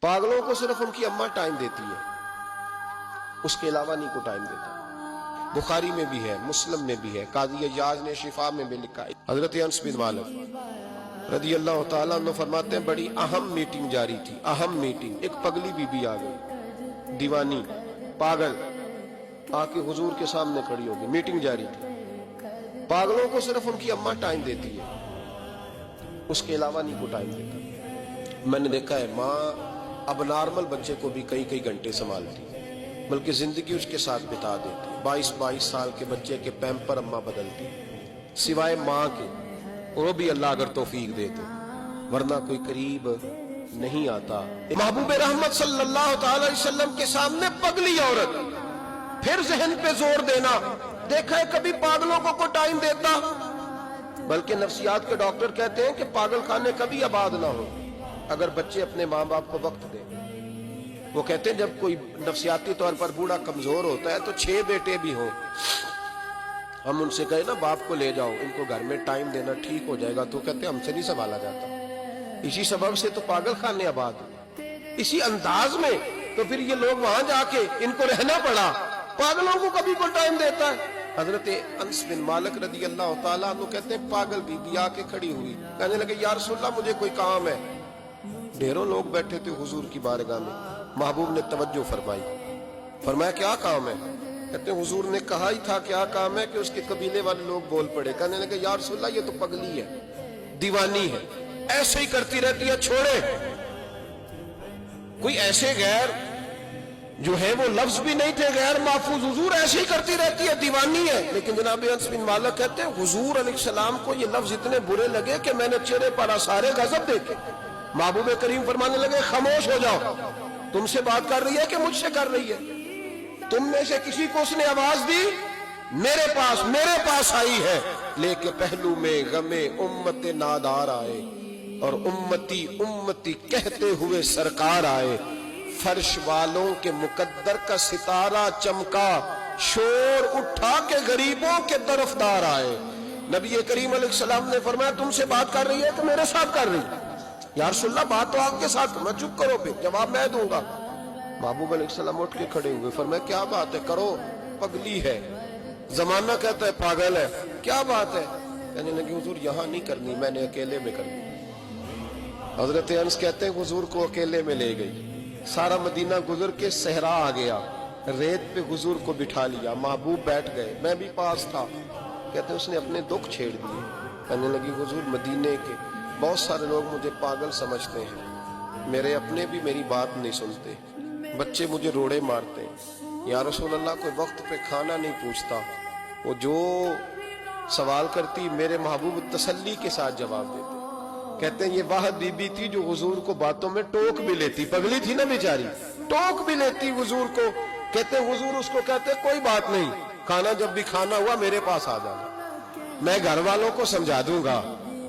पागलों को सिर्फ उनकी अम्मा टाइम देती है, उसके अलावा नहीं को टाइम देता। बुखारी में भी है, मुस्लिम में भी है, काजी अय्याज ने शिफा में भी लिखा है। हजरत अनस बिन मालिक रज़ी अल्लाह ताला अन्हु फरमाते हैं, बड़ी अहम मीटिंग जारी थी, अहम मीटिंग। एक पगली बीबी आ गई, दीवानी पागल, आके हुजूर के सामने खड़ी होगी, मीटिंग जारी थी। पागलों को सिर्फ उनकी अम्मा टाइम देती है, उसके अलावा नहीं को टाइम देता। मैंने देखा है माँ अब नॉर्मल बच्चे को भी कई कई घंटे संभालती, बल्कि जिंदगी उसके साथ बिता देती। 22-22 साल के बच्चे के पैम्पर अम्मा बदलती, सिवाय माँ के, वो भी अल्लाह अगर तौफीक दे तो, वरना कोई करीब नहीं आता। महबूब रहमत सल्लल्लाहु अलैहि वसल्लम के सामने पगली औरत, फिर जहन पे जोर देना। देखा है कभी पागलों को टाइम देता, बल्कि नफ्सियात के डॉक्टर कहते हैं कि पागल खाने कभी आबाद ना हो अगर बच्चे अपने माँ बाप को वक्त दें। वो कहते हैं जब कोई नफ्सियाती तौर पर बूढ़ा कमजोर होता है तो 6 बेटे भी हों, हम उनसे कहे ना बाप को ले जाओ, इनको घर में टाइम देना ठीक हो जाएगा, तो कहते हैं हमसे नहीं संभाला जाता। इसी सबब से तो पागल खाने आबाद हुए, इसी अंदाज में। तो फिर ये लोग वहां जाके इनको रहना पड़ा, पागलों को कभी को टाइम देता है। हजरत अनस बिन मालिक रज़ी अल्लाह ताला अन्हु कहते हैं, पागल बीबी आके खड़ी हुई, कहने लगे या रसूलल्लाह मुझे कोई काम है। ढेरों लोग बैठे थे हुजूर की बारगाह में, महबूब ने तवज्जो फरमाई, फरमाया क्या काम है? कहते हैं हुजूर ने कहा ही था क्या काम है कि उसके कबीले वाले लोग बोल पड़े। कहने लगे या रसूलल्लाह ये तो पगली है, दीवानी है, ऐसे ही करती रहती है, छोड़े। कोई ऐसे गैर जो है वो लफ्ज भी नहीं थे गैर महफूज, हुजूर ऐसे ही करती रहती है, दीवानी है। लेकिन जनाब अनस बिन मालिक कहते हैं हुजूर अलैहिस्सलाम को ये लफ्ज इतने बुरे लगे कि मैंने चेहरे पर आसारे गजब देखे। महबूब करीम फरमाने लगे खामोश हो जाओ, तुमसे बात कर रही है कि मुझसे कर रही है? तुम में से किसी को उसने आवाज दी, मेरे पास आई है, लेके पहलू में गमे उम्मत नादार आए और उम्मती उम्मती कहते हुए सरकार आए। फर्श वालों के मुकद्दर का सितारा चमका, शोर उठा के गरीबों के तरफदार आए। नबी करीम अलैहिस्सलाम ने फरमाया तुमसे बात कर रही है कि मेरे साथ कर रही है? या रसूलल्लाह बात तो आपके साथ, मैं चुप करो, फिर जवाब मैं दूंगा। महबूब अलैहिस्सलाम उठ के खड़े हुए, फरमाया क्या बात है, करो, पगली है, जमाना कहता है पागल है, क्या बात है? कहने लगी हुजूर यहाँ नहीं करनी, मैंने अकेले में करनी। हजरत अनस कहते हैं हुजूर को अकेले में ले गई, सारा मदीना गुजर के सहरा आ गया, रेत पे हुजूर को बिठा लिया, महबूब बैठ गए, मैं भी पास था। कहते उसने अपने दुख छेड़ दिए। कहने लगी हुजूर मदीने के बहुत सारे लोग मुझे पागल समझते हैं, मेरे अपने भी मेरी बात नहीं सुनते, बच्चे मुझे रोड़े मारते, या रसूल अल्लाह कोई वक्त पे खाना नहीं पूछता, वो जो सवाल करती मेरे महबूब तसल्ली के साथ जवाब देते। कहते हैं ये वाह बीबी थी जो हुजूर को बातों में टोक भी लेती, पगली थी ना बेचारी, टोक भी लेती हुजूर को। कहते हुजूर उसको कहते कोई बात नहीं, खाना जब भी खाना हुआ मेरे पास आ जाना, मैं घर वालों को समझा दूंगा,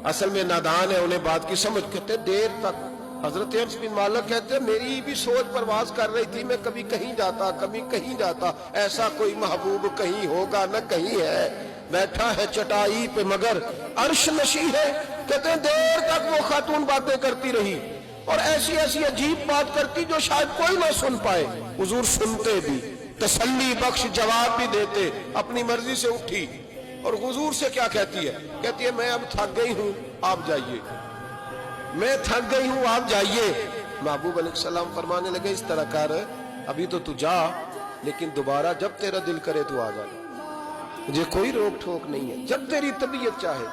असल में नादान है, उन्हें बात की समझ। कहते देर तक हजरत अनस बिन मालिक कहते मेरी भी सोच परवाज कर रही थी, मैं कभी कहीं जाता कभी कहीं जाता, ऐसा कोई महबूब कहीं होगा न कहीं है, बैठा है चटाई पे मगर अर्श नशी है। कहते देर तक वो खातून बातें करती रही और ऐसी ऐसी अजीब बात करती जो शायद कोई ना सुन पाए। हुजूर सुनते भी, तसल्ली बख्श जवाब भी देते, अपनी मर्जी से उठी और हुजूर से क्या कहती है? कहती है मैं अब थक गई हूं, आप जाइए, मैं थक गई हूं, आप जाइए। महबूब अलैहिस्सलाम फरमाने लगे इस तरह कर, अभी तो तू जा, लेकिन दोबारा जब तेरा दिल करे तू आ जाना, मुझे कोई रोक ठोक नहीं है, जब तेरी तबीयत चाहे।